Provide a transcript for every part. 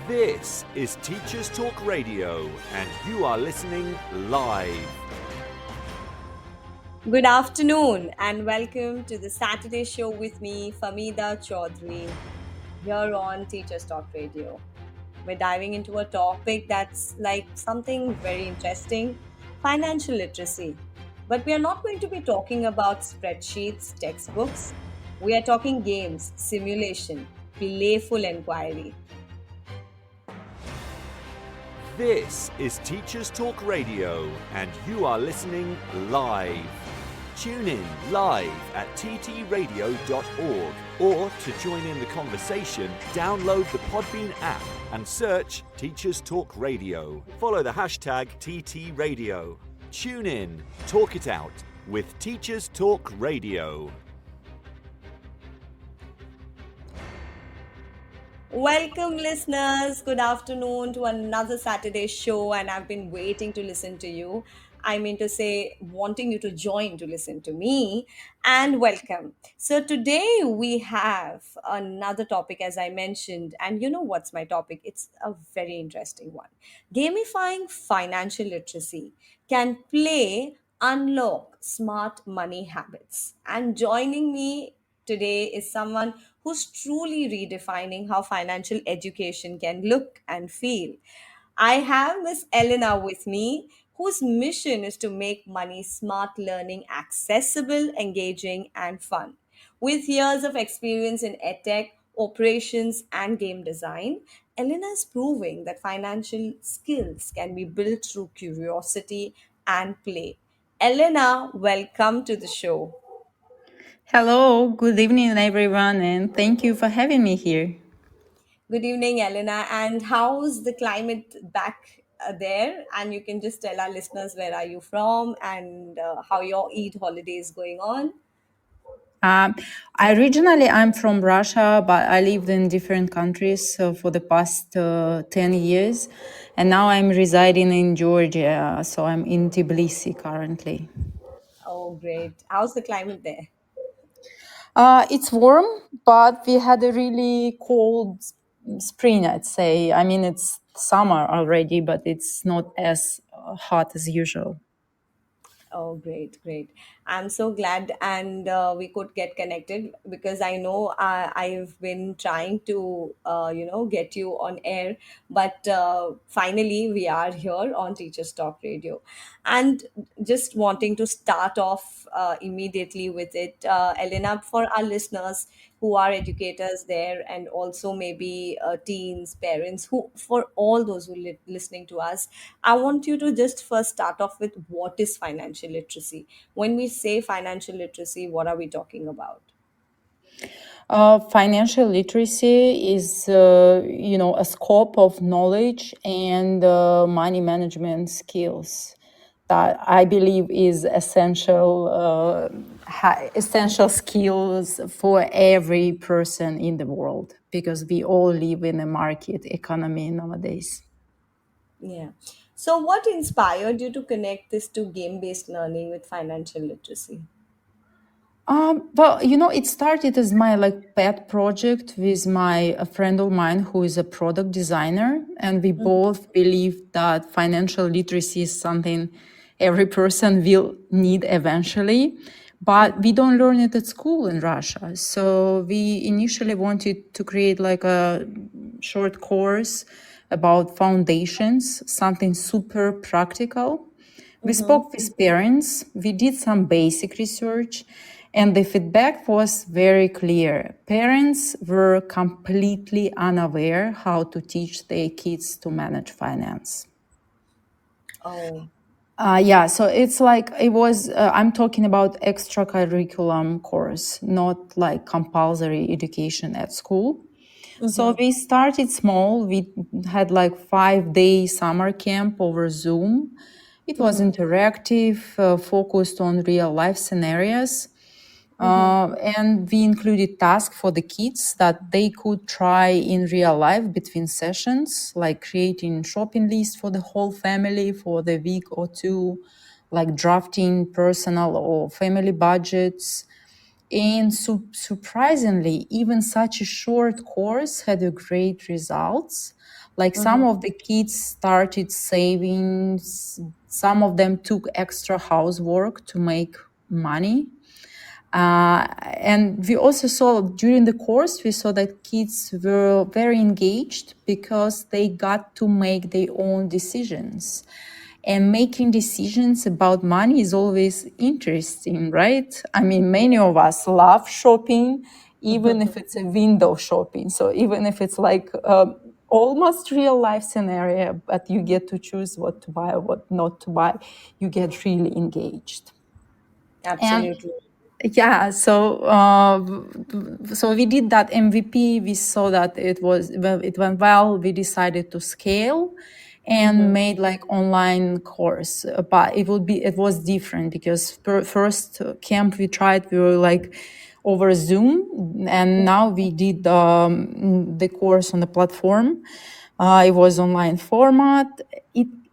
This is Teachers Talk Radio, and you are listening live. Good afternoon and welcome to the Saturday show with me, Famida Choudhary, here on Teachers Talk Radio. We're diving into a topic that's like something very interesting, financial literacy. But we are not going to be talking about spreadsheets, textbooks. We are talking games, simulation, playful inquiry. This is Teachers Talk Radio, and you are listening live. Tune in live at ttradio.org, or to join in the conversation, download the Podbean app and search Teachers Talk Radio. Follow the hashtag TTRadio. Tune in, talk it out with Teachers Talk Radio. Welcome, listeners. Good afternoon to another Saturday show, and I've been waiting to listen to you. I mean to say, wanting you to join to listen to me, and welcome. So, today we have another topic, as I mentioned, and you know what's my topic? It's a very interesting one. Gamifying financial literacy can play unlock smart money habits. And joining me today is someone who's truly redefining how financial education can look and feel. I have Miss Elena with me, whose mission is to make money smart learning accessible, engaging, and fun. With years of experience in edtech, operations, and game design, Elena is proving that financial skills can be built through curiosity and play. Elena, welcome to the show. Hello, good evening, everyone, and thank you for having me here. Good evening, Elena. And how's the climate back there? And you can just tell our listeners where are you from and how your Eid holiday is going on. Um, I'm from Russia, but I lived in different countries for the past 10 years, and now I'm residing in Georgia, so I'm in Tbilisi currently. Oh, great. How's the climate there? It's warm, but we had a really cold spring, I'd say. I mean, it's summer already, but it's not as hot as usual. Oh, great, great. I'm so glad and we could get connected because I know I've been trying to, get you on air, but finally we are here on Teachers Talk Radio. And just wanting to start off immediately with it, Elena, for our listeners who are educators there and also maybe teens, parents, who, for all those who listening to us, I want you to just first start off with what is financial literacy. When we say financial literacy, what are we talking about? Financial literacy is, a scope of knowledge and money management skills that I believe is essential skills for every person in the world because we all live in a market economy nowadays. Yeah. So, what inspired you to connect this to game based learning with financial literacy? It started as my pet project with a friend of mine who is a product designer, and we both believe that financial literacy is something every person will need eventually, but we don't learn it at school in Russia. So we initially wanted to create a short course about foundations, something super practical. We spoke with parents, we did some basic research, and the feedback was very clear. Parents were completely unaware how to teach their kids to manage finance. Oh, So it's I'm talking about extra curriculum course, not like compulsory education at school. So we started small. We had 5-day summer camp over Zoom. It was interactive, focused on real life scenarios. And we included tasks for the kids that they could try in real life between sessions, like creating shopping lists for the whole family for the week or two, like drafting personal or family budgets. And surprisingly, even such a short course had a great results. Like some of the kids started saving, some of them took extra housework to make money. And we also saw during the course, we saw that kids were very engaged because they got to make their own decisions. And making decisions about money is always interesting, right? I mean, many of us love shopping, even if it's a window shopping. So even if it's like almost real life scenario, but you get to choose what to buy or what not to buy, you get really engaged. And Absolutely. yeah, so we did that MVP. We saw that it went well. We decided to scale and made like online course, but it was different because first camp we tried, we were like over Zoom, and now we did the course on the platform. It was online format.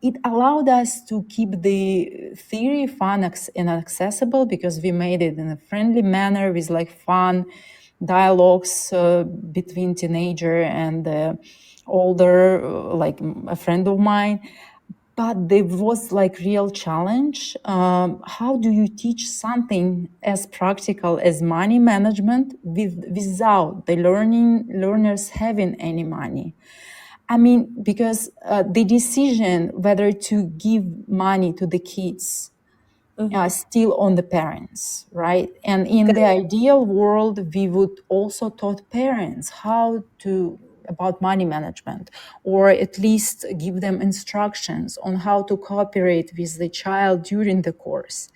It allowed us to keep the theory fun and accessible because we made it in a friendly manner with like fun dialogues between teenager and older, like a friend of mine. But there was like real challenge. How do you teach something as practical as money management without the learners having any money? I mean, because the decision whether to give money to the kids still on the parents, right? And in the Correct. ideal world, we would also taught parents how to about money management, or at least give them instructions on how to cooperate with the child during the course.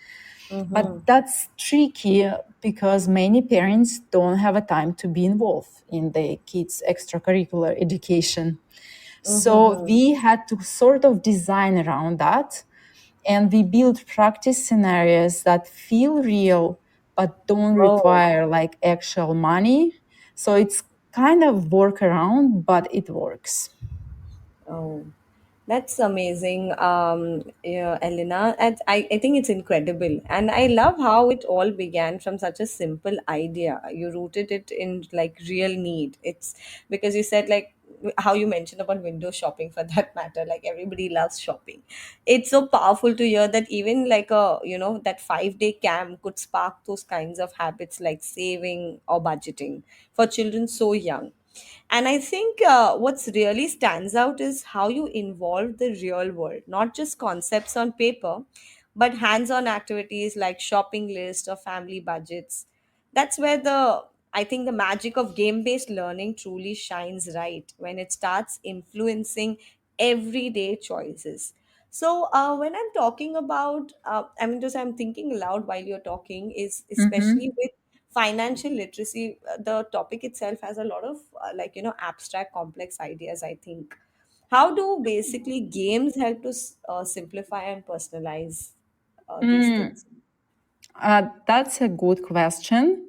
But that's tricky because many parents don't have a time to be involved in the kids' extracurricular education. So we had to sort of design around that, and we build practice scenarios that feel real but don't Oh. require like actual money. So it's kind of workaround, but it works. Oh, that's amazing, yeah, Elena. And I think it's incredible. And I love how it all began from such a simple idea. You rooted it in like real need. It's because you said like how you mentioned about window shopping for that matter. Like everybody loves shopping. It's so powerful to hear that even like that 5 day camp could spark those kinds of habits like saving or budgeting for children so young. And I think what's really stands out is how you involve the real world, not just concepts on paper, but hands on activities like shopping lists or family budgets. That's where I think the magic of game based learning truly shines, right? When it starts influencing everyday choices. So when I'm talking about, just I'm thinking aloud while you're talking, is especially with financial literacy, the topic itself has a lot of abstract complex ideas, I think. How do basically games help to simplify and personalize these things? That's a good question.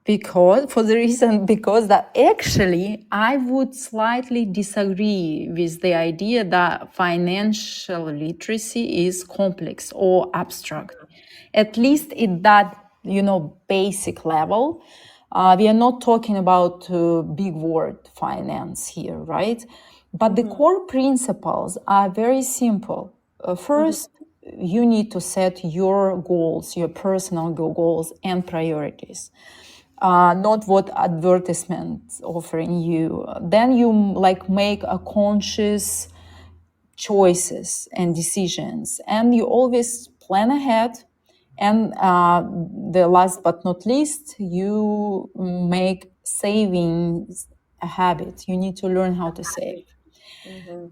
Because for the reason because that actually I would slightly disagree with the idea that financial literacy is complex or abstract, at least at that basic level. We are not talking about big word finance here, right? But the core principles are very simple. First, you need to set your goals, your personal goals and priorities, not what advertisement offering you. Then you like make a conscious choices and decisions, and you always plan ahead. And the last but not least, you make savings a habit. You need to learn how to save.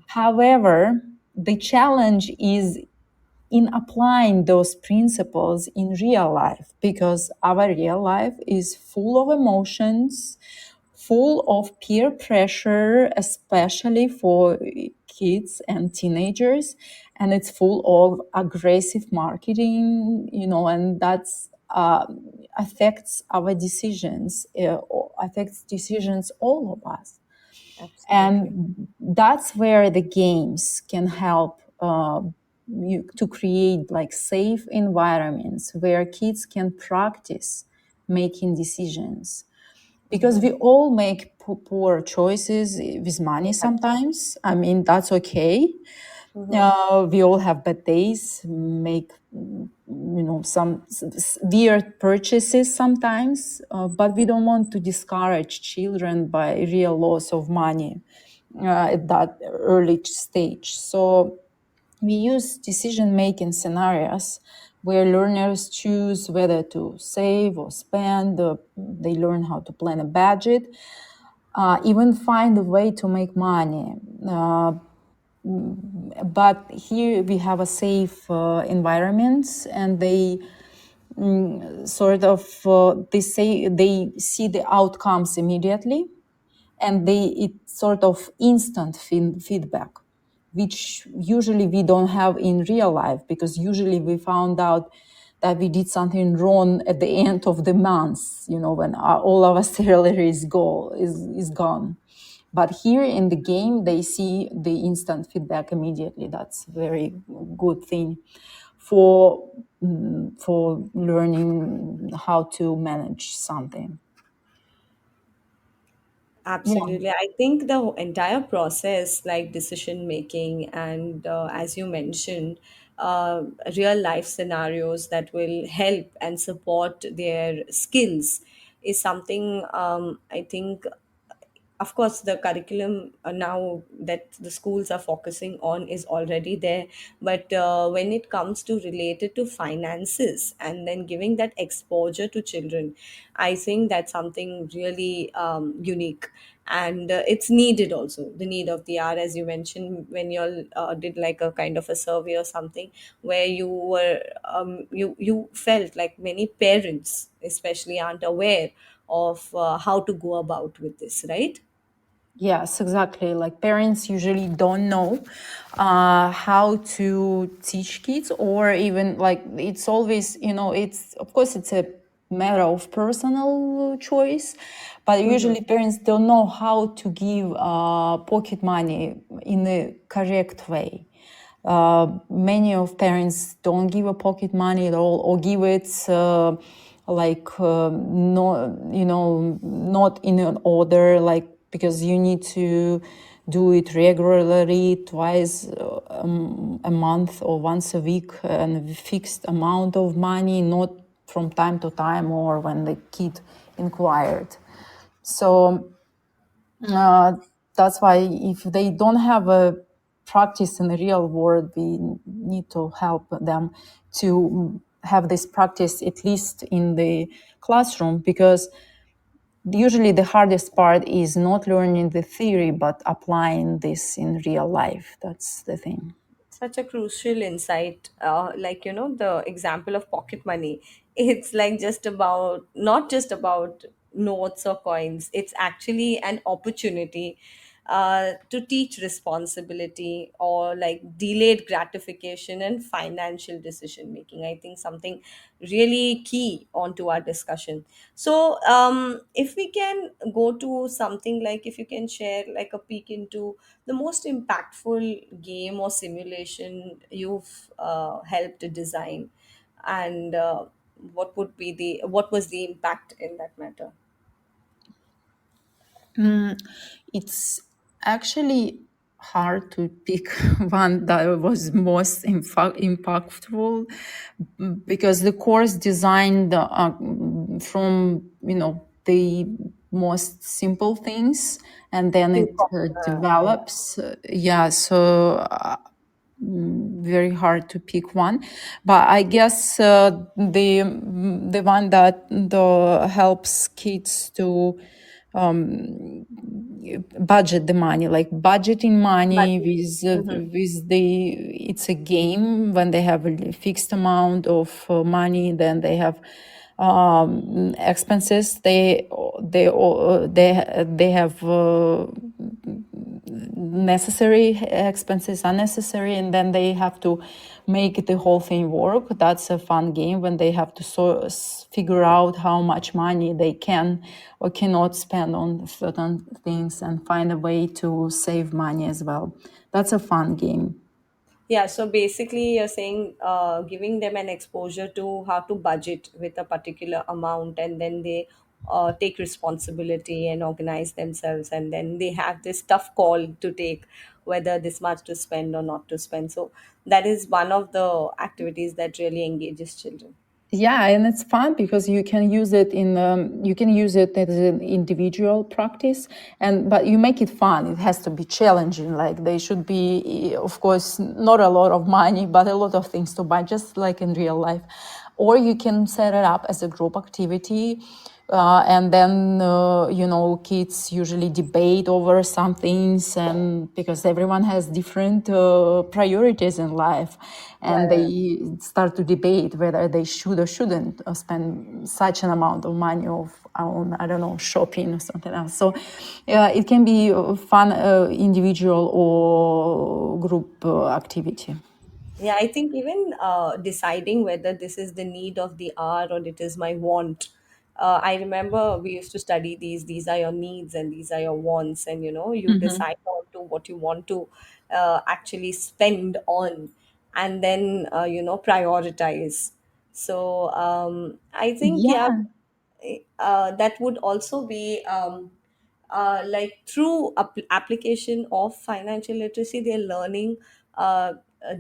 However, the challenge is in applying those principles in real life, because our real life is full of emotions, full of peer pressure, especially for kids and teenagers, and it's full of aggressive marketing, and that's affects our decisions, affects decisions all of us. Absolutely. And that's where the games can help you to create like safe environments where kids can practice making decisions, because we all make poor choices with money sometimes. I mean, that's okay. We all have bad days, make some weird purchases sometimes, but we don't want to discourage children by real loss of money at that early stage. So we use decision-making scenarios where learners choose whether to save or spend. They learn how to plan a budget, even find a way to make money. But here we have a safe environment, and they sort of they see the outcomes immediately, and it's sort of instant feedback, which usually we don't have in real life, because usually we found out that we did something wrong at the end of the month, when all our salary is gone. But here in the game, they see the instant feedback immediately. That's a very good thing for for learning how to manage something. Yeah. Absolutely. I think the entire process, like decision making, and as you mentioned, real life scenarios that will help and support their skills is something I think. Of course, the curriculum now that the schools are focusing on is already there, but when it comes to related to finances and then giving that exposure to children, I think that's something really unique, and it's needed also, the need of the hour, as you mentioned when you all did like a kind of a survey or something, where you were you felt like many parents especially aren't aware of how to go about with this, right? Yes, exactly. Like parents usually don't know how to teach kids, or even like it's always, it's of course it's a matter of personal choice, but usually parents don't know how to give pocket money in a correct way. Many of parents don't give a pocket money at all, or give it no, not in an order, like, because you need to do it regularly, twice a month or once a week, and a fixed amount of money, not from time to time or when the kid inquired. So uh, that's why if they don't have a practice in the real world, we need to help them to have this practice at least in the classroom, because usually the hardest part is not learning the theory but applying this in real life. That's the thing. Such a crucial insight, like the example of pocket money. It's like just about, not just about notes or coins, it's actually an opportunity to teach responsibility, or like delayed gratification and financial decision making. I think something really key onto our discussion. So if we can go to something, like if you can share like a peek into the most impactful game or simulation you've helped to design, and what was the impact in that matter? It's actually hard to pick one that was most impactful, because the course designed from the most simple things, and then it Yeah. develops. Yeah, so very hard to pick one, but I guess the one that helps kids to budget the money, like budgeting But money with the it's a game. When they have a fixed amount of money, then they have expenses. They have necessary expenses, unnecessary, and then they have to make the whole thing work. That's a fun game when they have to figure out how much money they can or cannot spend on certain things, and find a way to save money as well. That's a fun game. yeah, so basically you're saying giving them an exposure to how to budget with a particular amount, and then they take responsibility and organize themselves, and then they have this tough call to take whether this much to spend or not to spend. So that is one of the activities that really engages children. Yeah, and it's fun because you can use it as an individual practice, and but you make it fun. It has to be challenging. Like they should be, of course, not a lot of money, but a lot of things to buy, just like in real life. Or you can set it up as a group activity, and then kids usually debate over some things, and because everyone has different priorities in life, and Yeah. they start to debate whether they should or shouldn't spend such an amount of money on, I don't know, shopping or something else. So it can be a fun individual or group activity. Yeah, I think even deciding whether this is the need of the hour or it is my want. I remember we used to study these are your needs and these are your wants, and you decide on to what you want to actually spend on, and then prioritize. So I think, yeah, Yeah. that would also be like through application of financial literacy, they're learning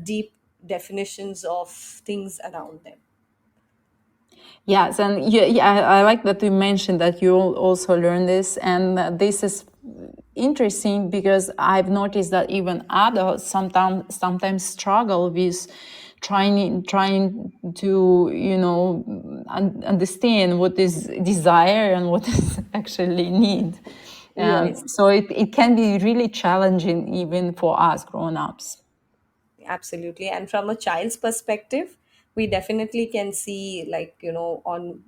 deep definitions of things around them. Yes, and yeah, I like that you mentioned that you also learn this, and this is interesting because I've noticed that even adults sometimes struggle with trying to understand what is desire and what is actually need. Yes. So it can be really challenging even for us grown-ups. Absolutely. And from a child's perspective, we definitely can see, like, on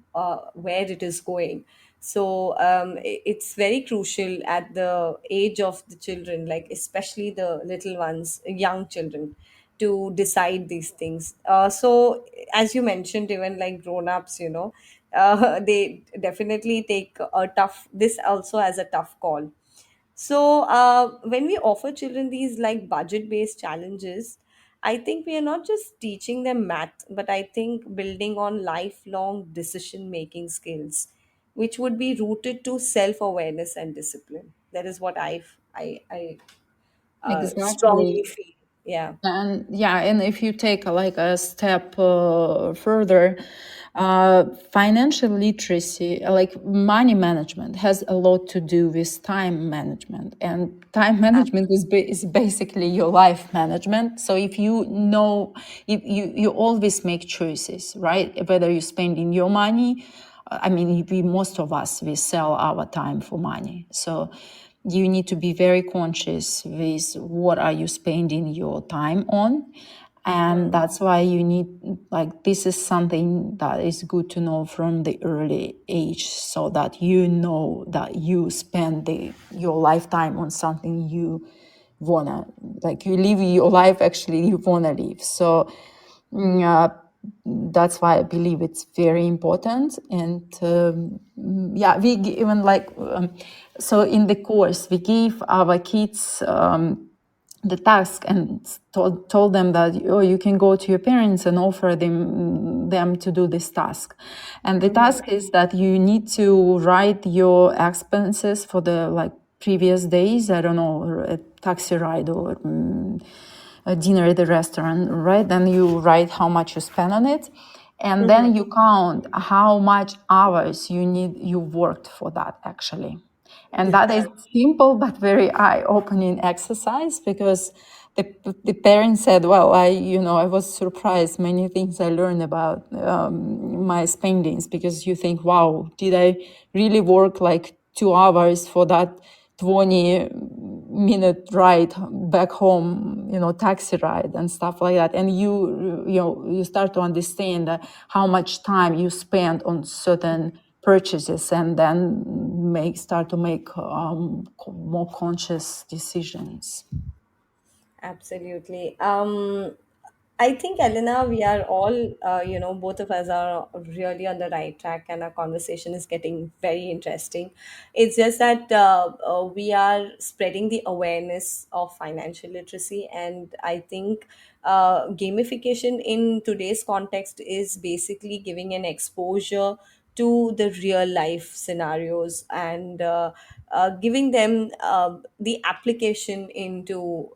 where it is going. So it's very crucial at the age of the children, like, especially the little ones, young children, to decide these things. So, as you mentioned, even like grown ups, they definitely take a tough, this also as a tough call. So, when we offer children these like budget based challenges, I think we are not just teaching them math, but I think building on lifelong decision making skills, which would be rooted to self awareness and discipline. That is what I Exactly. strongly feel. Yeah. And yeah, and if you take like a step further, financial literacy, like money management, has a lot to do with time management, and time management is basically your life management. So if you know, if you always make choices, right? Whether you're spending your money, I mean, most of us, we sell our time for money. So you need to be very conscious with what are you spending your time on, and that's why you need, like, this is something that is good to know from the early age, so that you know that you spend your lifetime on something you wanna, like, you live your life actually you wanna live. So that's why I believe it's very important. And yeah, even like so in the course we give our kids the task and told them that, oh, you can go to your parents and offer them to do this task. And the task is that you need to write your expenses for the like previous days, I don't know, a taxi ride or a dinner at the restaurant, right? Then you write how much you spend on it, and then you count how much hours you worked for that actually. And that is simple but very eye-opening exercise, because the parent said, well, I was surprised many things I learned about my spendings, because you think, wow, did I really work like 2 hours for that 20-minute ride back home, taxi ride and stuff like that. And you start to understand how much time you spend on certain purchases, and then start to make more conscious decisions. Absolutely. I think, Elena, we are all, both of us are really on the right track, and our conversation is getting very interesting. It's just that we are spreading the awareness of financial literacy, and I think gamification in today's context is basically giving an exposure to the real life scenarios, and giving them the application into,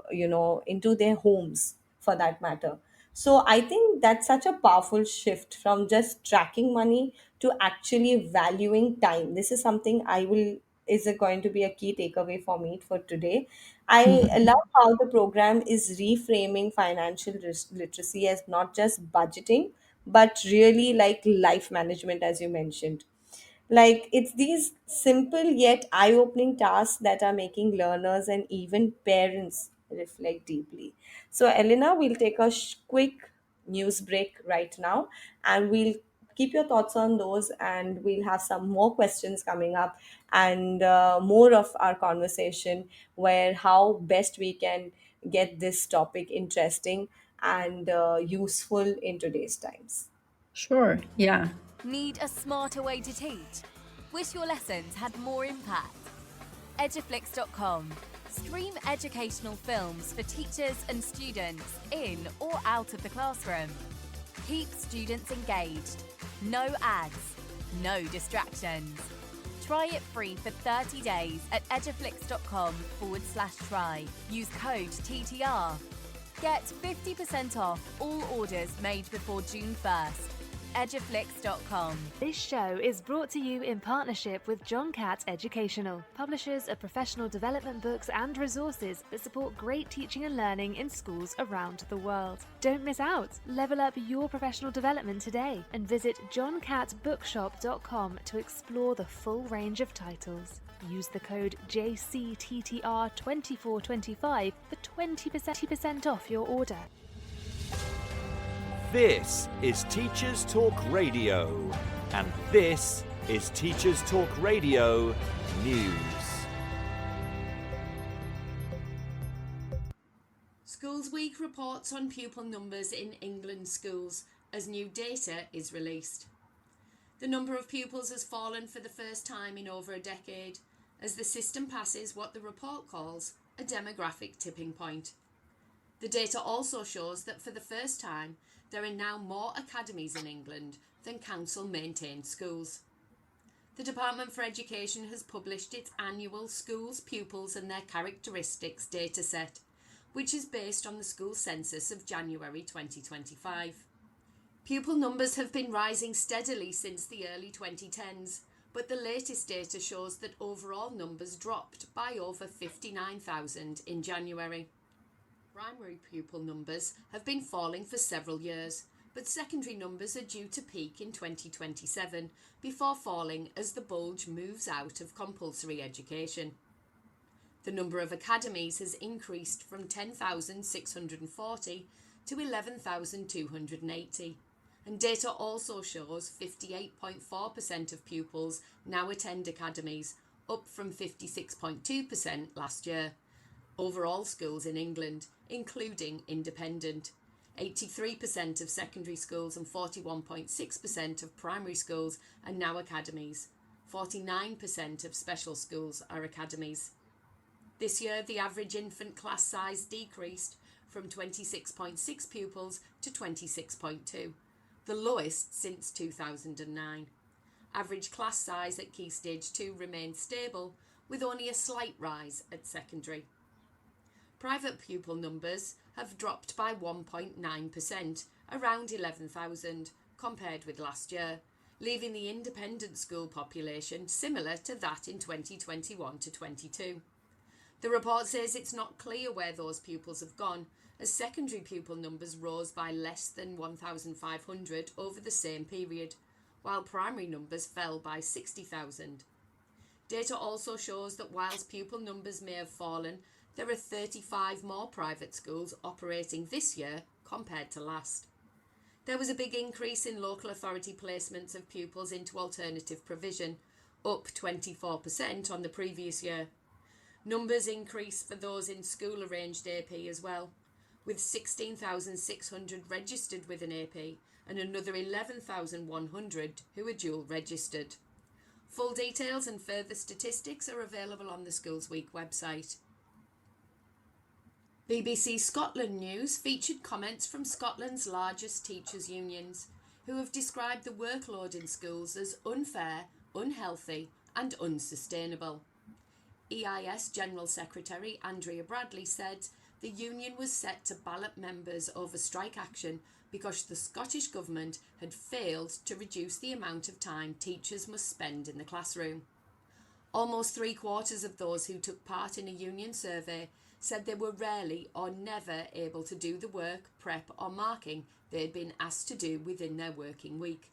into their homes, for that matter. So I think that's such a powerful shift from just tracking money to actually valuing time. This is something I will is going to be a key takeaway for me for today. I love how the program is reframing financial literacy as not just budgeting, but really like life management, as you mentioned. Like, it's these simple yet eye opening tasks that are making learners and even parents reflect deeply. So, Elena, we'll take a quick news break right now, and we'll keep your thoughts on those, and we'll have some more questions coming up, and more of our conversation where how best we can get this topic interesting and useful in today's times. Sure. Yeah. Need a smarter way to teach? Wish your lessons had more impact? Eduflix.com. Stream educational films for teachers and students in or out of the classroom. Keep students engaged. No ads. No distractions. Try it free for 30 days at eduflix.com/try. Use code TTR. Get 50% off all orders made before June 1st. Eduflix.com. This show is brought to you in partnership with John Catt Educational, publishers of professional development books and resources that support great teaching and learning in schools around the world. Don't miss out. Level up your professional development today and visit johncattbookshop.com to explore the full range of titles. Use the code JCTTR2425 for 20% off your order. This is Teachers Talk Radio, and this is Teachers Talk Radio News. Schools Week reports on pupil numbers in England schools as new data is released. The number of pupils has fallen for the first time in over a decade as the system passes what the report calls a demographic tipping point. The data also shows that for the first time, there are now more academies in England than council-maintained schools. The Department for Education has published its annual Schools, Pupils and Their Characteristics dataset, which is based on the school census of January 2025. Pupil numbers have been rising steadily since the early 2010s, but the latest data shows that overall numbers dropped by over 59,000 in January. Primary pupil numbers have been falling for several years, but secondary numbers are due to peak in 2027 before falling as the bulge moves out of compulsory education. The number of academies has increased from 10,640 to 11,280, and data also shows 58.4% of pupils now attend academies, up from 56.2% last year. Overall schools in England, including independent, 83% of secondary schools and 41.6% of primary schools are now academies. 49% of special schools are academies. This year, the average infant class size decreased from 26.6 pupils to 26.2, the lowest since 2009. Average class size at Key Stage 2 remained stable, with only a slight rise at secondary. Private pupil numbers have dropped by 1.9%, around 11,000, compared with last year, leaving the independent school population similar to that in 2021 to 22. The report says it's not clear where those pupils have gone, as secondary pupil numbers rose by less than 1,500 over the same period, while primary numbers fell by 60,000. Data also shows that whilst pupil numbers may have fallen, there are 35 more private schools operating this year compared to last. There was a big increase in local authority placements of pupils into alternative provision, up 24% on the previous year. Numbers increased for those in school-arranged AP as well, with 16,600 registered with an AP and another 11,100 who are dual registered. Full details and further statistics are available on the Schools Week website. BBC Scotland News featured comments from Scotland's largest teachers' unions. who have described the workload in schools as unfair, unhealthy and unsustainable. EIS General Secretary Andrea Bradley said the union was set to ballot members over strike action because the Scottish Government had failed to reduce the amount of time teachers must spend in the classroom. Almost 3/4 of those who took part in a union survey said they were rarely or never able to do the work, prep or marking they had been asked to do within their working week.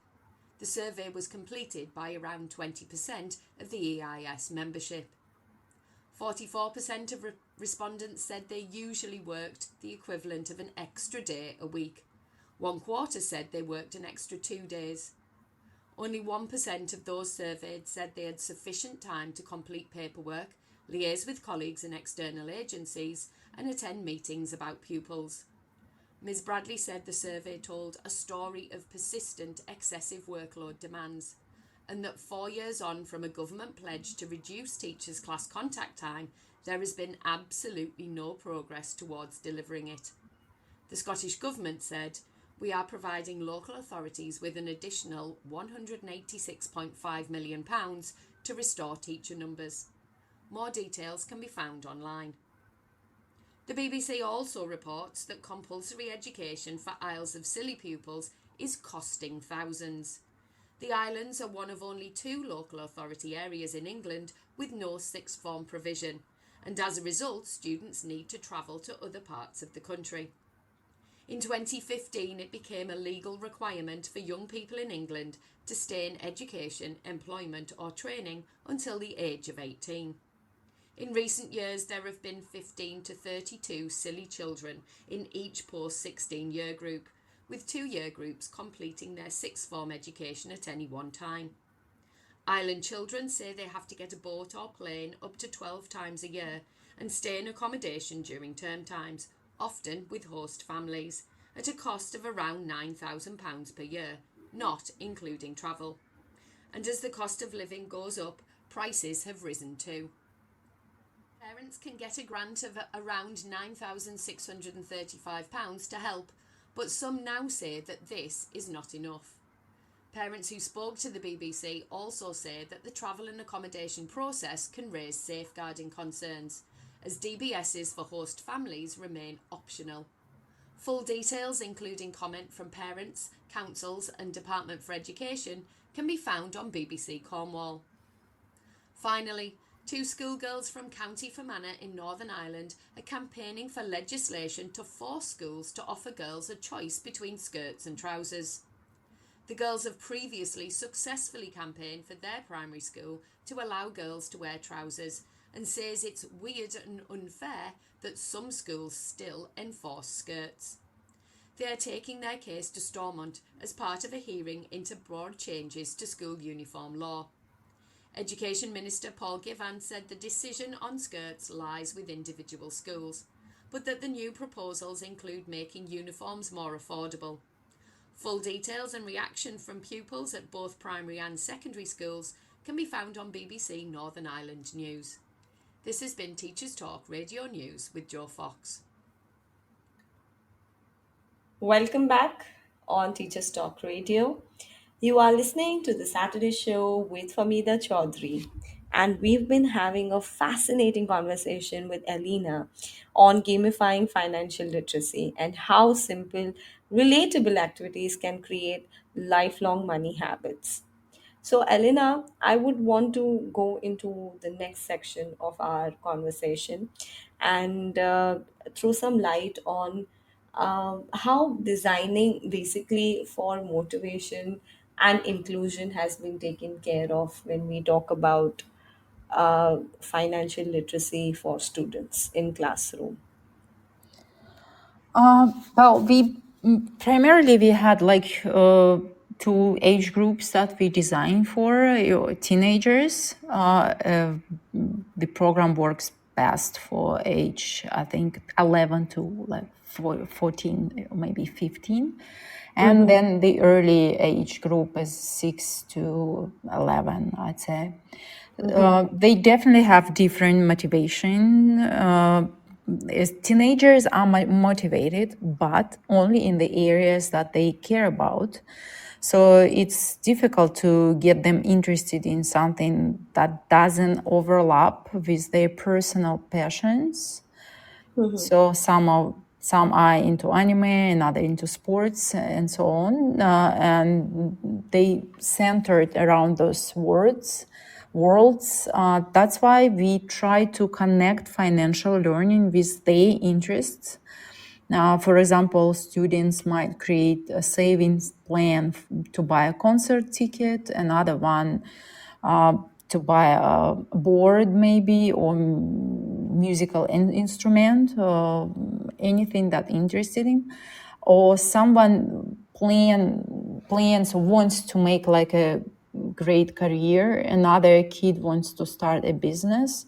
The survey was completed by around 20% of the EIS membership. 44% of respondents said they usually worked the equivalent of an extra day a week. 1/4 said they worked an extra 2 days. Only 1% of those surveyed said they had sufficient time to complete paperwork, liaise with colleagues and external agencies, and attend meetings about pupils. Ms. Bradley said the survey told a story of persistent excessive workload demands, and that 4 years on from a government pledge to reduce teachers' class contact time, there has been absolutely no progress towards delivering it. The Scottish Government said, "We are providing local authorities with an additional £186.5 million to restore teacher numbers." More details can be found online. The BBC also reports that compulsory education for Isles of Scilly pupils is costing thousands. The islands are one of only 2 local authority areas in England with no sixth form provision, and as a result, students need to travel to other parts of the country. In 2015, it became a legal requirement for young people in England to stay in education, employment or training until the age of 18. In recent years, there have been 15 to 32 Scilly children in each post-16 year group, with 2 year groups completing their sixth form education at any one time. Island children say they have to get a boat or plane up to 12 times a year and stay in accommodation during term times, often with host families, at a cost of around £9,000 per year, not including travel. And as the cost of living goes up, prices have risen too. Parents can get a grant of around £9,635 to help, but some now say that this is not enough. Parents who spoke to the BBC also say that the travel and accommodation process can raise safeguarding concerns, as DBSs for host families remain optional. Full details, including comment from parents, councils and Department for Education, can be found on BBC Cornwall. Finally, 2 schoolgirls from County Fermanagh in Northern Ireland are campaigning for legislation to force schools to offer girls a choice between skirts and trousers. The girls have previously successfully campaigned for their primary school to allow girls to wear trousers, and says it's weird and unfair that some schools still enforce skirts. They are taking their case to Stormont as part of a hearing into broad changes to school uniform law. Education Minister Paul Givan said the decision on skirts lies with individual schools, but that the new proposals include making uniforms more affordable. Full details and reaction from pupils at both primary and secondary schools can be found on BBC Northern Ireland News. This has been Teachers Talk Radio News with Joe Fox. Welcome back on Teachers Talk Radio. You are listening to the Saturday show with Famida Choudhary, and we've been having a fascinating conversation with Elena on gamifying financial literacy and how simple, relatable activities can create lifelong money habits. So, Elena, I would want to go into the next section of our conversation and throw some light on how designing basically for motivation and inclusion has been taken care of when we talk about financial literacy for students in classroom. Well, primarily we had like 2 age groups that we designed for teenagers. The program works best for age, I think, 11 to like 14, maybe 15. And then the early age group is 6 to 11, I'd say. They definitely have different motivation. Teenagers are motivated, but only in the areas that they care about. So it's difficult to get them interested in something that doesn't overlap with their personal passions. So some are into anime, another into sports, and so on, and they centered around those worlds. That's why we try to connect financial learning with their interests. For example, students might create a savings plan to buy a concert ticket, another one uh, to buy a board maybe, or musical instrument, anything that interested in, or someone plans wants to make like a great career, another kid wants to start a business,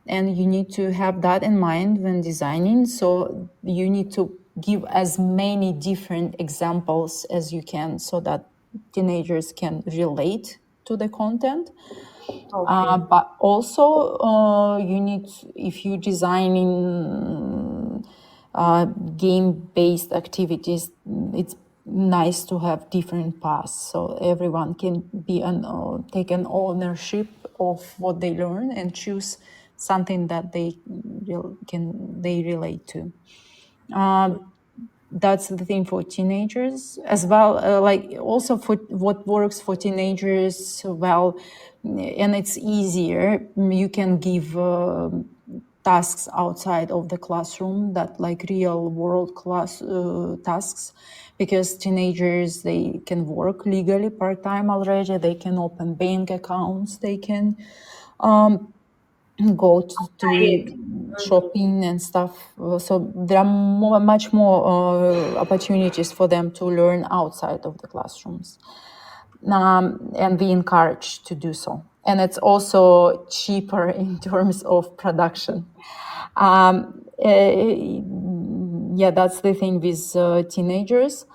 and you need to have that in mind when designing. So you need to give as many different examples as you can so that teenagers can relate to the content. Okay. But also, you need, if you designing game-based activities, it's nice to have different paths so everyone can be take an ownership of what they learn and choose something that they relate to. That's the thing for teenagers as well, like also for what works for teenagers well, and it's easier. You can give tasks outside of the classroom, that like real world class tasks, because teenagers, they can work legally part-time already, they can open bank accounts, they can go to Right. shopping and stuff. So there are much more opportunities for them to learn outside of the classrooms, and we encourage to do so. And it's also cheaper in terms of production. Yeah, that's the thing with teenagers.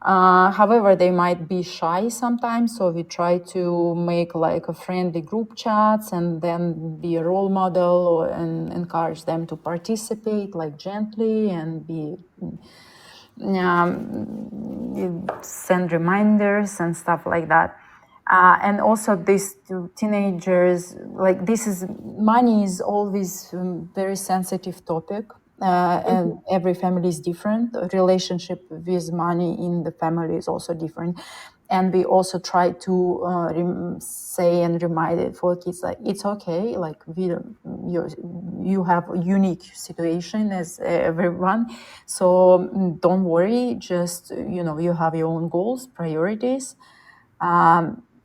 However, they might be shy sometimes, so we try to make like a friendly group chats and then be a role model and encourage them to participate like gently and be send reminders and stuff like that. And also these two teenagers, like this is money is always very sensitive topic, and every family is different. Relationship with money in the family is also different, and we also try to say and remind it for kids like it's okay, like you have a unique situation as everyone, so don't worry, just you have your own goals, priorities,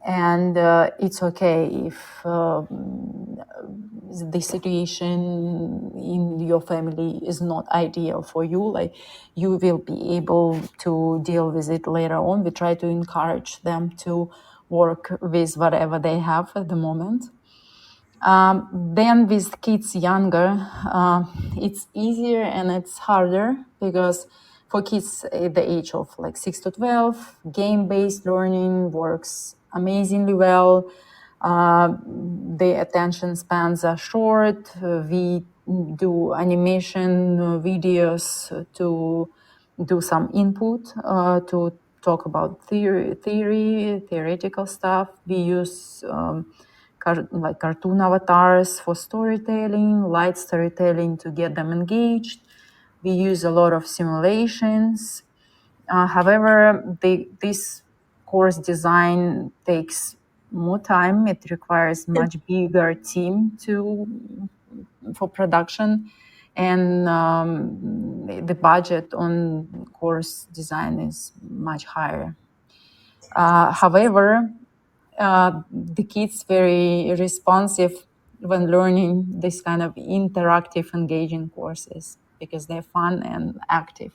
and it's okay if the situation in your family is not ideal for you, like you will be able to deal with it later on. We try to encourage them to work with whatever they have at the moment. Then with kids younger, it's easier and it's harder, because for kids at the age of like 6 to 12, game-based learning works amazingly well. The attention spans are short. We do animation videos to do some input, to talk about theoretical stuff. We use like cartoon avatars for storytelling, light storytelling to get them engaged. We use a lot of simulations. However, this course design takes more time. It requires much bigger team for production, and the budget on course design is much higher. However, the kids very responsive when learning this kind of interactive, engaging courses because they're fun and active.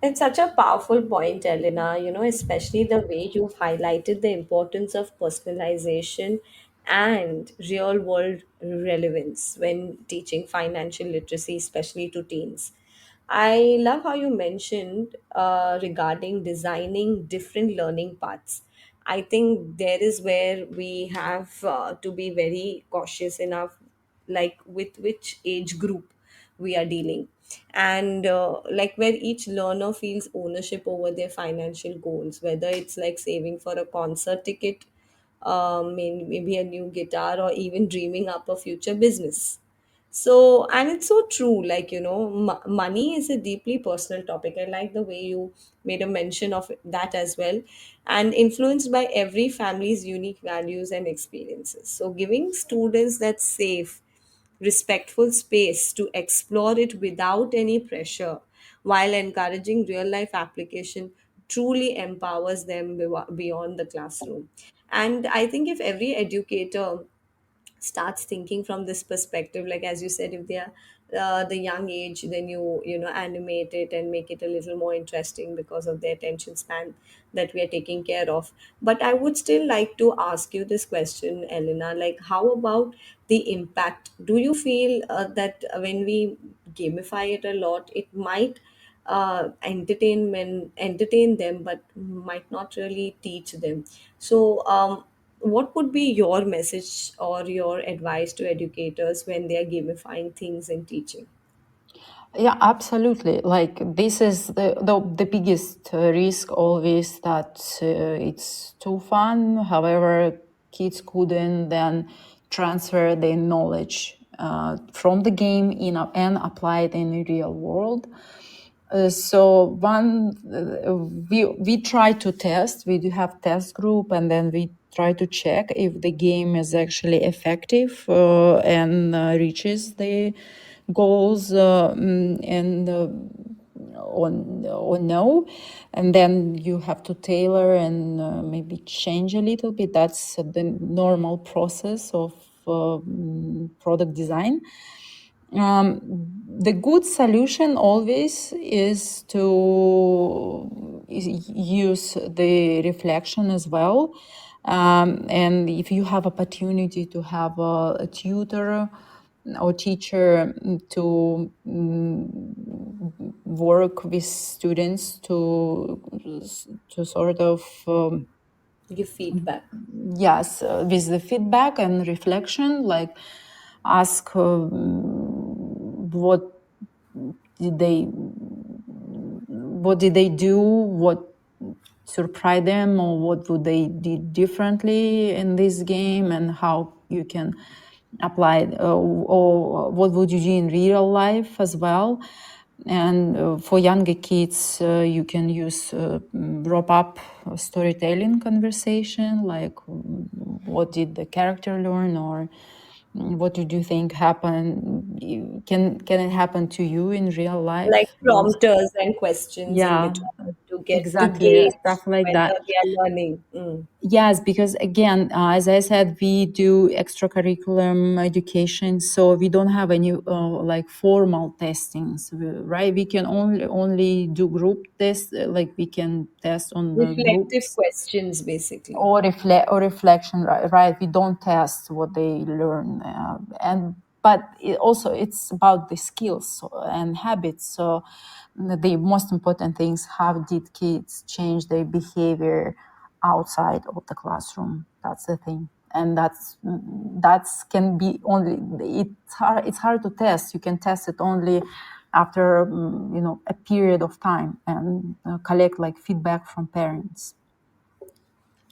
It's such a powerful point, Elena, especially the way you've highlighted the importance of personalization and real world relevance when teaching financial literacy, especially to teens. I love how you mentioned regarding designing different learning paths. I think there is where we have to be very cautious enough, like with which age group we are dealing. and like where each learner feels ownership over their financial goals, whether it's like saving for a concert ticket, maybe a new guitar, or even dreaming up a future business. So, and it's so true, like, money is a deeply personal topic. I like the way you made a mention of that as well, and influenced by every family's unique values and experiences. So, giving students that safe, respectful space to explore it without any pressure while encouraging real life application truly empowers them beyond the classroom. And I think if every educator starts thinking from this perspective, like as you said, if they are the young age, then you know animate it and make it a little more interesting because of the attention span that we are taking care of. But I would still like to ask you this question, Elena, like how about the impact? Do you feel that when we gamify it a lot, it might entertain them but might not really teach them? So what would be your message or your advice to educators when they are gamifying things in teaching? Yeah, absolutely. Like this is the biggest risk always, that it's too fun. However, kids couldn't then transfer their knowledge from the game and apply it in the real world. So we try to test. We do have test group, and then we try to check if the game is actually effective and reaches the goals and or no. And then you have to tailor and maybe change a little bit. That's the normal process of product design. The good solution always is to use the reflection as well. And if you have opportunity to have a tutor or teacher to work with students to sort of Give feedback. yes, with the feedback and reflection, like ask did they what did they do, what surprised them, or what would they do differently in this game, and how you can apply it, or what would you do in real life as well. And for younger kids, you can use wrap up storytelling conversation, like what did the character learn, or what did you think happened? Can it happen to you in real Like life? prompters and questions in Yeah, between to get to exactly, gauge stuff like whether that. they are learning. Mm. Yes, because again, as I said, we do extracurriculum education, so we don't have any like formal testings, right? We can only do group tests, like we can test on Reflective groups questions, basically. or reflection, right? We don't test what they learn, and but it's about the skills and habits. So the most important things: how did kids change their behavior outside of the classroom? That's the thing, and that's can be only, it's hard to test. You can test it only after a period of time, and collect like feedback from parents.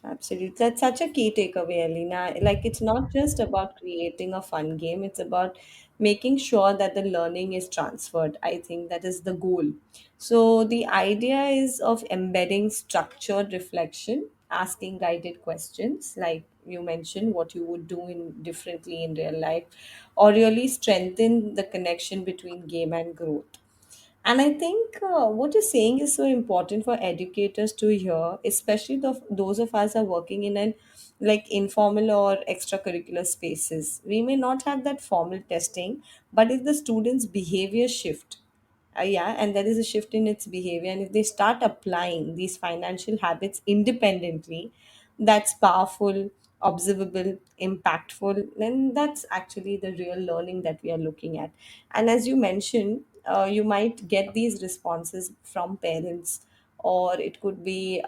Absolutely. That's such a key takeaway, Alina. Like, it's not just about creating a fun game, it's about making sure that the learning is transferred. I think that is the goal. So, the idea is of embedding structured reflection, asking guided questions, like you mentioned, what you would do in differently in real life, or really strengthen the connection between game and growth. And I think what you're saying is so important for educators to hear, especially those of us are working in an like informal or extracurricular spaces. We may not have that formal testing, but if the students' behavior shift, yeah, and there is a shift in its behavior, and if they start applying these financial habits independently, that's powerful, observable, impactful, then that's actually the real learning that we are looking at. And as you mentioned, you might get these responses from parents, or it could be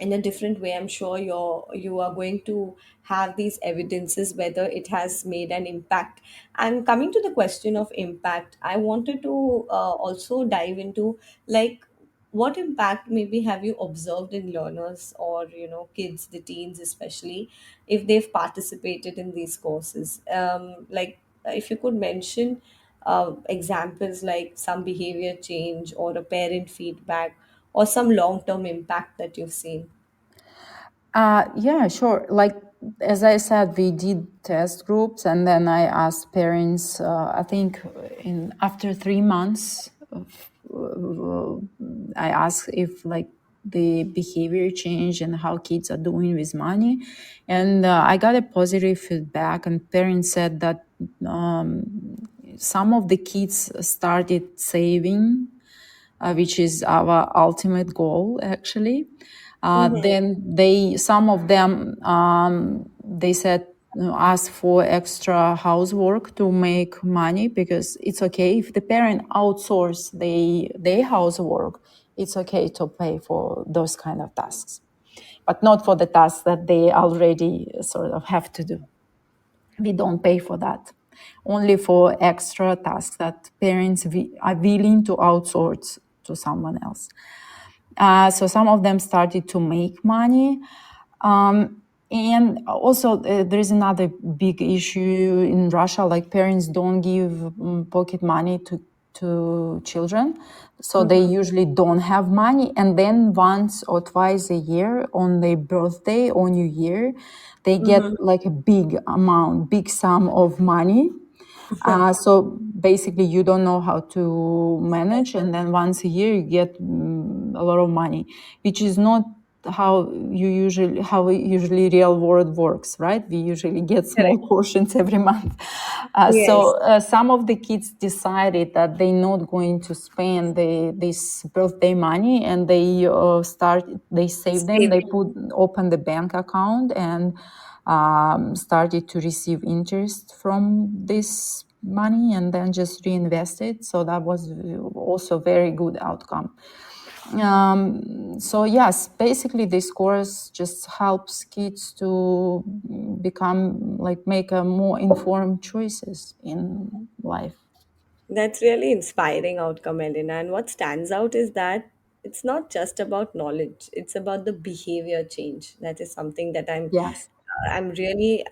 in a different way. I'm sure you are going to have these evidences whether it has made an impact. And coming to the question of impact, I wanted to also dive into, like, what impact maybe have you observed in learners, or kids, the teens especially, if they've participated in these courses, like, if you could mention examples, like some behavior change or a parent feedback or some long term impact that you've seen. Yeah, sure. Like, as I said, we did test groups, and then I asked parents. I think in after 3 months, I asked if like the behavior change and how kids are doing with money, and I got a positive feedback. And parents said that some of the kids started saving, which is our ultimate goal, actually. Then some of them, they said, ask for extra housework to make money, because it's okay if the parent outsource their housework. It's okay to pay for those kind of tasks, but not for the tasks that they already sort of have to do. We don't pay for that. Only for extra tasks that parents are willing to outsource to someone else. So some of them started to make money. And also, there is another big issue in Russia, like parents don't give pocket money to children. So they usually don't have money. And then once or twice a year on their birthday or New Year, they get like a big amount, big sum of money. So basically, you don't know how to manage, and then once a year you get a lot of money, which is not how usually real world works, right? We usually get small Correct. portions every month. Yes. So some of the kids decided that they're not going to spend this birthday money, and they save them. They Saving. open the bank account and started to receive interest from this money, and then just reinvest it. So that was also very good outcome. So yes, basically this course just helps kids to become like make a more informed choices in life. That's really inspiring outcome, Elena. And what stands out is that it's not just about knowledge; it's about the behavior change. That is something that Yes. I'm really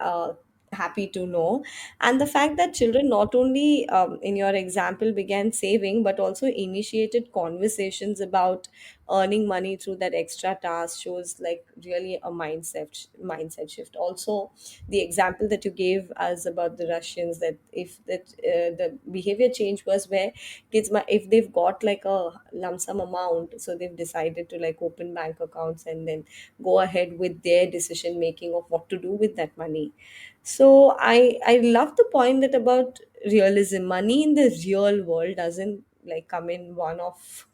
happy to know. And the fact that children not only, in your example, began saving, but also initiated conversations about earning money through that extra task shows like really a mindset shift. Also, the example that you gave us about the Russians, that if that the behavior change was where if they've got like a lump sum amount, so they've decided to like open bank accounts and then go ahead with their decision making of what to do with that money. So I love the point that about realism. Money in the real world doesn't like come in one of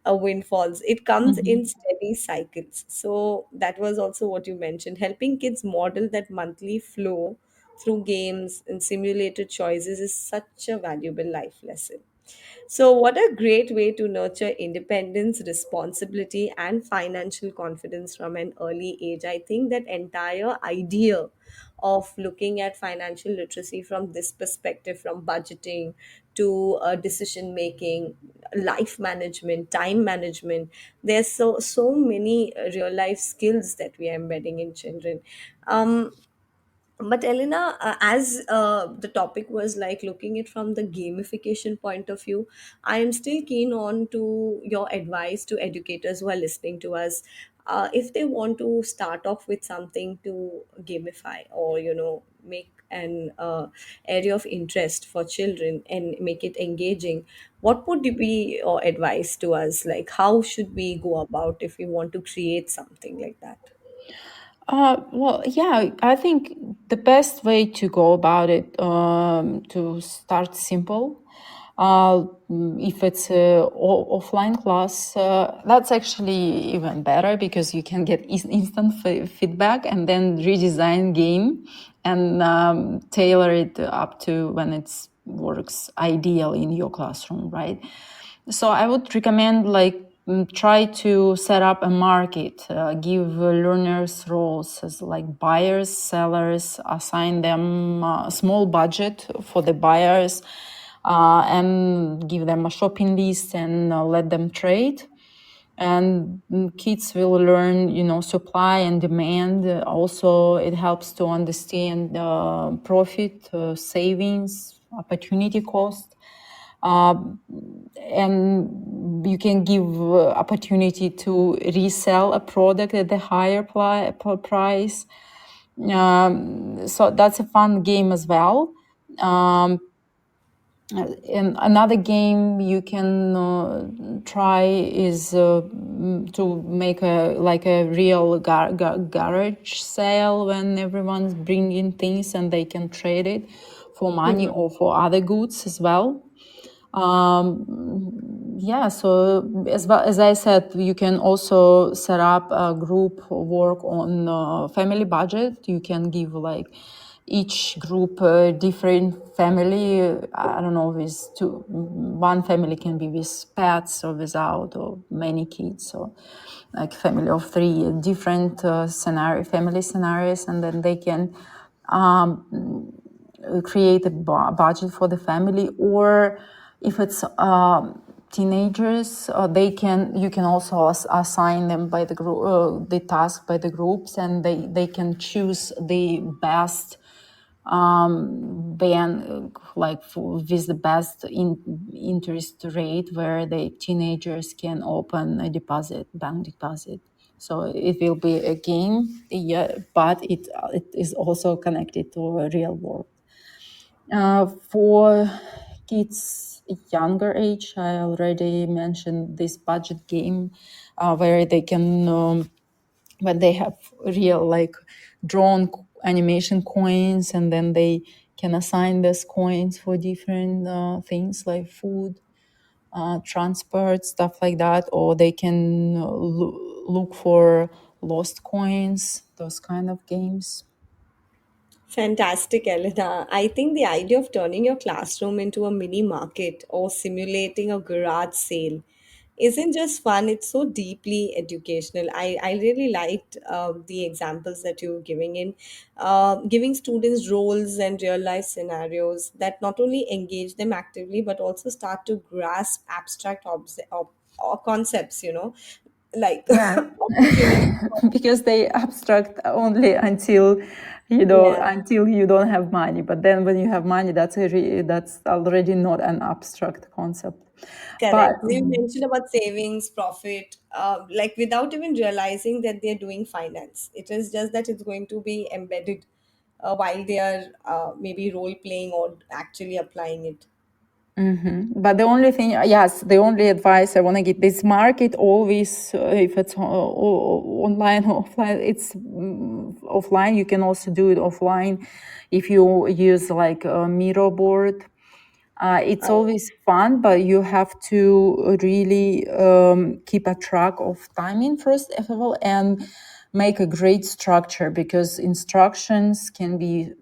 a windfalls. It comes in Mhm. steady cycles. So that was also what you mentioned, helping kids model that monthly flow through games and simulated choices is such a valuable life lesson. So, what a great way to nurture independence, responsibility, and financial confidence from an early age. I think that entire idea of looking at financial literacy from this perspective, from budgeting to decision making, life management, time management, there's so many real life skills that we are embedding in children. But Elena, as the topic was like looking it from the gamification point of view, I am still keen on to your advice to educators who are listening to us. If they want to start off with something to gamify, or make an area of interest for children and make it engaging, what would be your advice to us? Like, how should we go about if we want to create something like that? Well, yeah, I think the best way to go about it, to start simple. If it's a offline class, that's actually even better, because you can get instant feedback and then redesign game and tailor it up to when it's works ideal in your classroom, right? So I would recommend like try to set up a market, give learners roles as like buyers, sellers, assign them a small budget for the buyers, and give them a shopping list and let them trade. And kids will learn, supply and demand. Also, it helps to understand profit, savings, opportunity cost. And you can give opportunity to resell a product at the higher price. So that's a fun game as well. And another game you can try is to make a real garage sale when everyone's bringing things and they can trade it for money or for other goods as well. So as well as I said, you can also set up a group work on family budget. You can give like each group a different family. I don't know, with one family can be with pets or without, or many kids, or like family of 3 different family scenarios, and then they can create a budget for the family. Or if it's teenagers, you can also assign them by the group, the task by the groups, and they can choose the best with the best interest rate, where the teenagers can open a bank deposit. So it will be a game, but it is also connected to a real world. For kids younger age, I already mentioned this budget game, where they can, when they have real drawn animation coins, and then they can assign those coins for different things like food, transport, stuff like that, or they can look for lost coins, those kind of games. Fantastic, Elena. I think the idea of turning your classroom into a mini market or simulating a garage sale isn't just fun, it's so deeply educational. I really liked the examples that you were giving students roles and real life scenarios that not only engage them actively but also start to grasp abstract or concepts, like Yeah, opportunity. because they abstract only until Yeah. until you don't have money. But then when you have money, that's already not an abstract concept. But Correct. You mentioned about savings, profit, like without even realizing that they're doing finance. It is just that it's going to be embedded while they are maybe role playing or actually applying it. But the only thing, yes, the only advice I want to give, this market always, if it's online or offline, it's offline. You can also do it offline if you use like a Miro board. It's always fun, but you have to really keep a track of timing first of all, and make a great structure, because instructions can be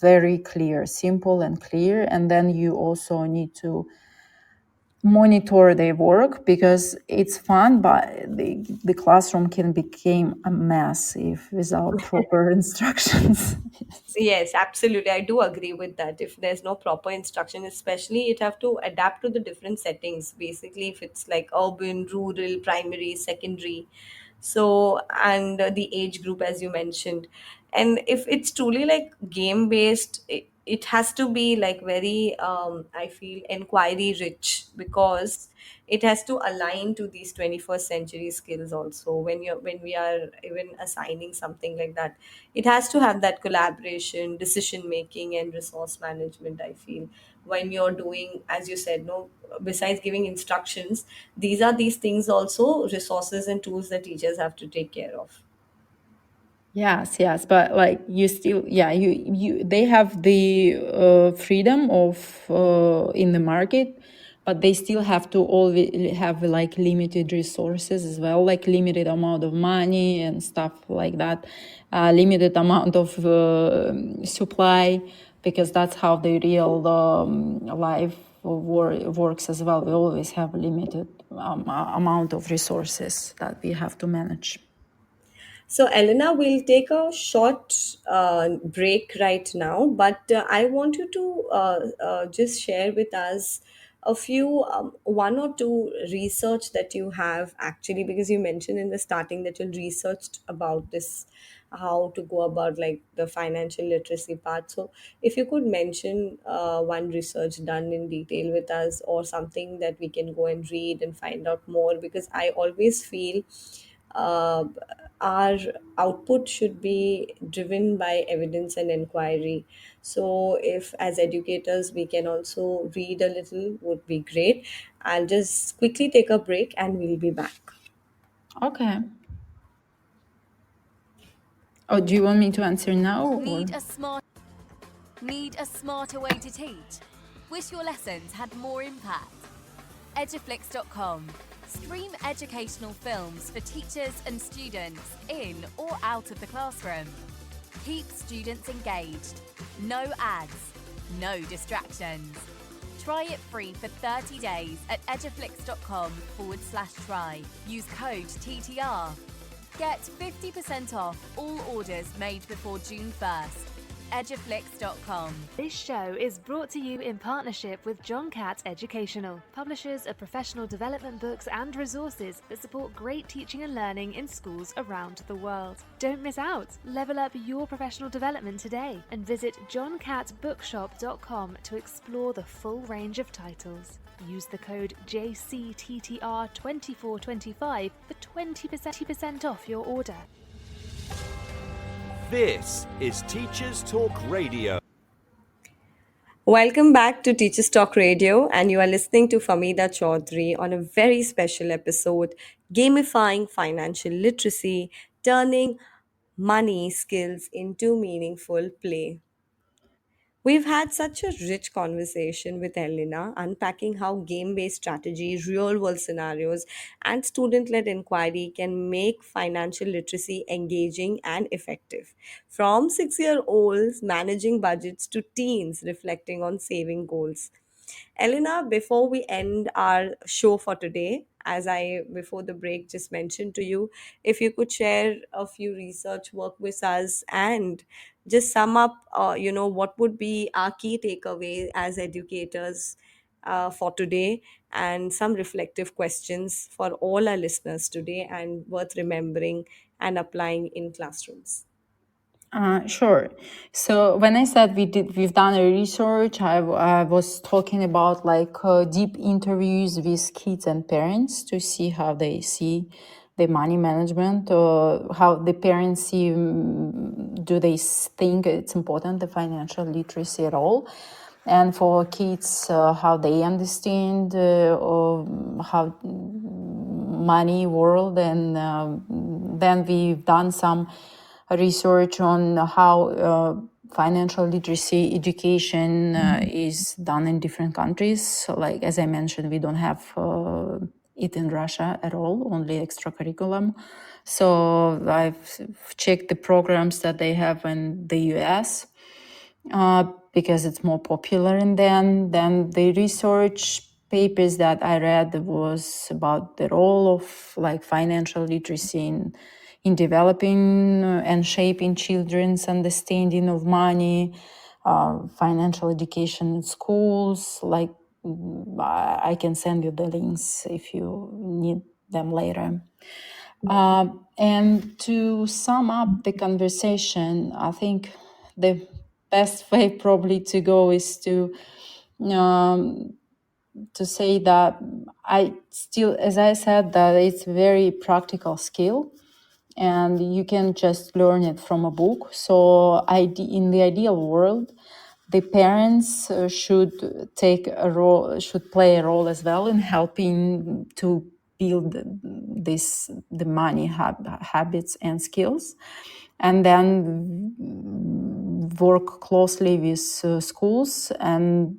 very clear, simple and clear. And then you also need to monitor their work, because it's fun, but the classroom can become a mess if without proper instructions. Yes, absolutely. I do agree with that. If there's no proper instruction, especially it have to adapt to the different settings. Basically, if it's like urban, rural, primary, secondary, so and the age group as you mentioned, and if it's truly like game based, it has to be like very I feel inquiry rich, because it has to align to these 21st century skills also. When we are even assigning something like that, it has to have that collaboration, decision making, and resource management, I feel. When you're doing, as you said, no, besides giving instructions, these things also resources and tools that teachers have to take care of. Yes, but like you still, they have the freedom of in the market, but they still have to always have like limited resources as well, like limited amount of money and stuff like that, limited amount of supply, because that's how the real life works as well. We always have a limited amount of resources that we have to manage. So, Elena, we'll take a short break right now, but I want you to just share with us a few, one or two research that you have actually, because you mentioned in the starting that you researched about this, how to go about like the financial literacy part. So, if you could mention one research done in detail with us or something that we can go and read and find out more, because I always feel uh, our output should be driven by evidence and inquiry. So if as educators we can also read a little would be great. I'll just quickly take a break and we'll be back. Okay. Oh, do you want me to answer now? Or? Need a smarter way to teach? Wish your lessons had more impact? Eduflix.com. Stream educational films for teachers and students in or out of the classroom. Keep students engaged. No ads, no distractions. Try it free for 30 days at eduflix.com/try. Use code TTR. Get 50% off all orders made before June 1st. Eduflix.com. This show is brought to you in partnership with John Catt Educational, publishers of professional development books and resources that support great teaching and learning in schools around the world. Don't miss out. Level up your professional development today and visit johncattbookshop.com to explore the full range of titles. Use the code JCTTR2425 for 20% off your order. This is Teachers Talk Radio. Welcome back to Teachers Talk Radio, and you are listening to Famida Choudhary on a very special episode, Gamifying Financial Literacy, Turning Money Skills into Meaningful Play. We've had such a rich conversation with Elena, unpacking how game based strategies, real world scenarios, and student led inquiry can make financial literacy engaging and effective. From 6-year-olds managing budgets to teens reflecting on saving goals. Elena, before we end our show for today, as I before the break just mentioned to you, if you could share a few research work with us and just sum up, what would be our key takeaway as educators for today, and some reflective questions for all our listeners today and worth remembering and applying in classrooms. Sure. So when I said we've done a research, I was talking about like deep interviews with kids and parents to see how they see the money management, or how the parents see, do they think it's important, the financial literacy at all? And for kids, how they understand or how money world, and then we've done some research on how financial literacy education is done in different countries. So, like as I mentioned, we don't have it in Russia at all, only extra curriculum. So I've checked the programs that they have in the US because it's more popular. And then the research papers that I read was about the role of like financial literacy in developing and shaping children's understanding of money, financial education in schools. Like I can send you the links if you need them later. And to sum up the conversation, I think the best way probably to go is to say that I still, as I said, that it's a very practical skill, and you can just learn it from a book. So in the ideal world, the parents should play a role as well in helping to build the money habits and skills, and then work closely with schools. And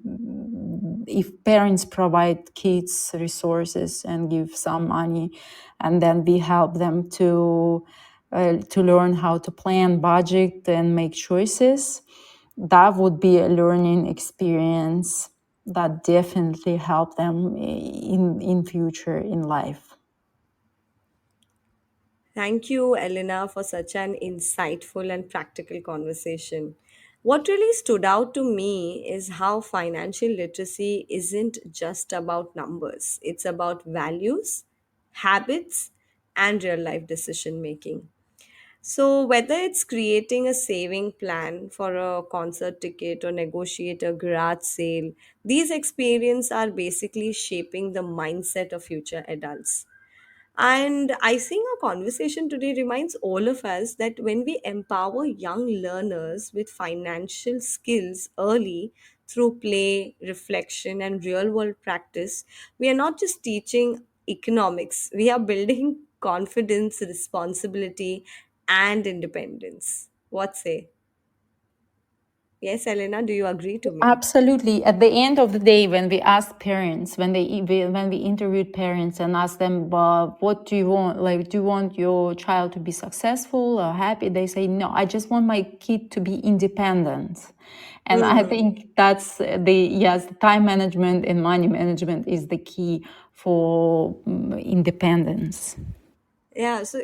if parents provide kids resources and give some money, and then we help them to learn how to plan, budget, and make choices, that would be a learning experience that definitely help them in future in life. Thank you, Elena, for such an insightful and practical conversation. What really stood out to me is how financial literacy isn't just about numbers, it's about values, habits, and real life decision making. So, whether it's creating a saving plan for a concert ticket or negotiate a garage sale, these experiences are basically shaping the mindset of future adults. And I think our conversation today reminds all of us that when we empower young learners with financial skills early through play, reflection, and real world practice, we are not just teaching economics, we are building confidence, responsibility, and independence. What say? Yes, Elena, do you agree to me? Absolutely. At the end of the day, when we ask parents, when we interviewed parents and ask them, what do you want? Like, do you want your child to be successful or happy? They say, no, I just want my kid to be independent. And I think that's the time management and money management is the key for independence. Yeah, so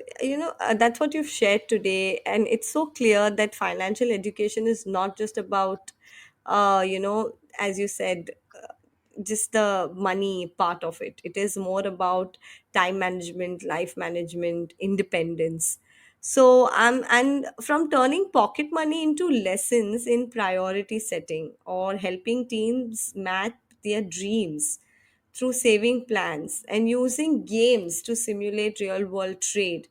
that's what you've shared today, and it's so clear that financial education is not just about, as you said, just the money part of it. It is more about time management, life management, independence. So, and from turning pocket money into lessons in priority setting or helping teens map their dreams through saving plans and using games to simulate real world trade.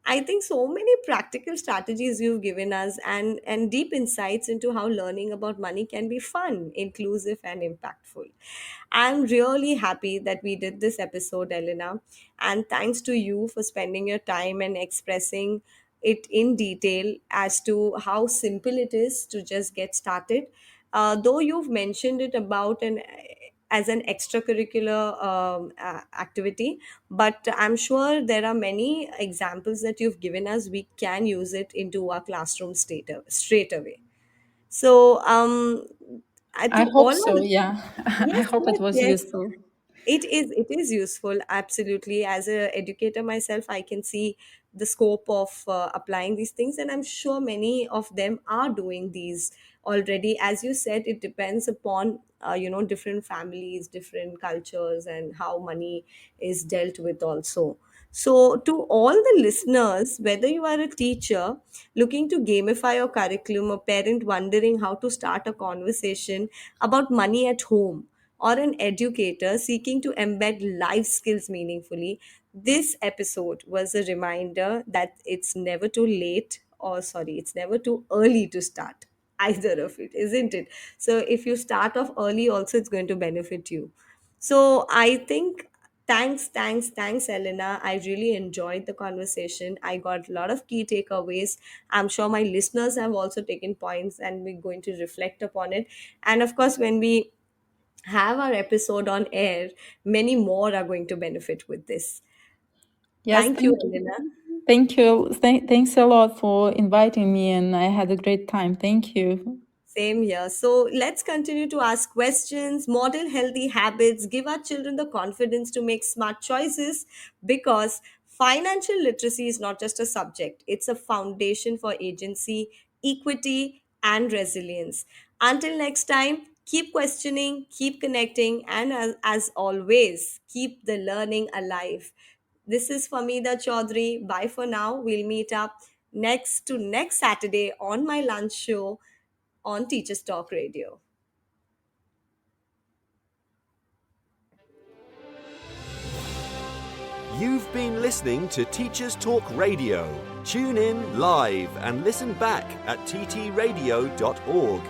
I think so many practical strategies you've given us and deep insights into how learning about money can be fun, inclusive, and impactful. I'm really happy that we did this episode, Elena, and thanks to you for spending your time and expressing it in detail as to how simple it is to just get started. Though you've mentioned it about an as an extracurricular activity, but I'm sure there are many examples that you've given us. We can use it into our classroom straight away. So, I to all hope our so. Yeah. I yes, hope it yes, was yes. useful. It is useful, absolutely. As a educator myself, I can see the scope of applying these things, and I'm sure many of them are doing these already. As you said, it depends upon different families, different cultures, and how money is dealt with also. So, to all the listeners, whether you are a teacher looking to gamify your curriculum, a parent wondering how to start a conversation about money at home, or an educator seeking to embed life skills meaningfully, this episode was a reminder that it's never too late, or sorry, it's never too early to start either of it, isn't it? So if you start off early, also it's going to benefit you. So I think thanks, Elena. I really enjoyed the conversation. I got a lot of key takeaways. I'm sure my listeners have also taken points and we're going to reflect upon it. And of course, when we have our episode on air, many more are going to benefit with this. Yes, Thank you, thank you. Elena. Thank you. Thanks a lot for inviting me, and I had a great time. Thank you. Same here. So let's continue to ask questions, model healthy habits, give our children the confidence to make smart choices, because financial literacy is not just a subject, it's a foundation for agency, equity, and resilience. Until next time, keep questioning, keep connecting, and as always, keep the learning alive. This is Famida Choudhary. Bye for now. We'll meet up next Saturday on my lunch show on Teachers Talk Radio. You've been listening to Teachers Talk Radio. Tune in live and listen back at ttradio.org.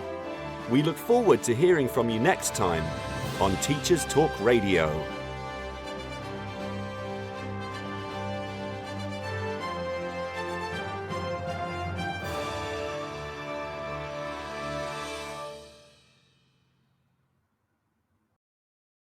We look forward to hearing from you next time on Teachers Talk Radio.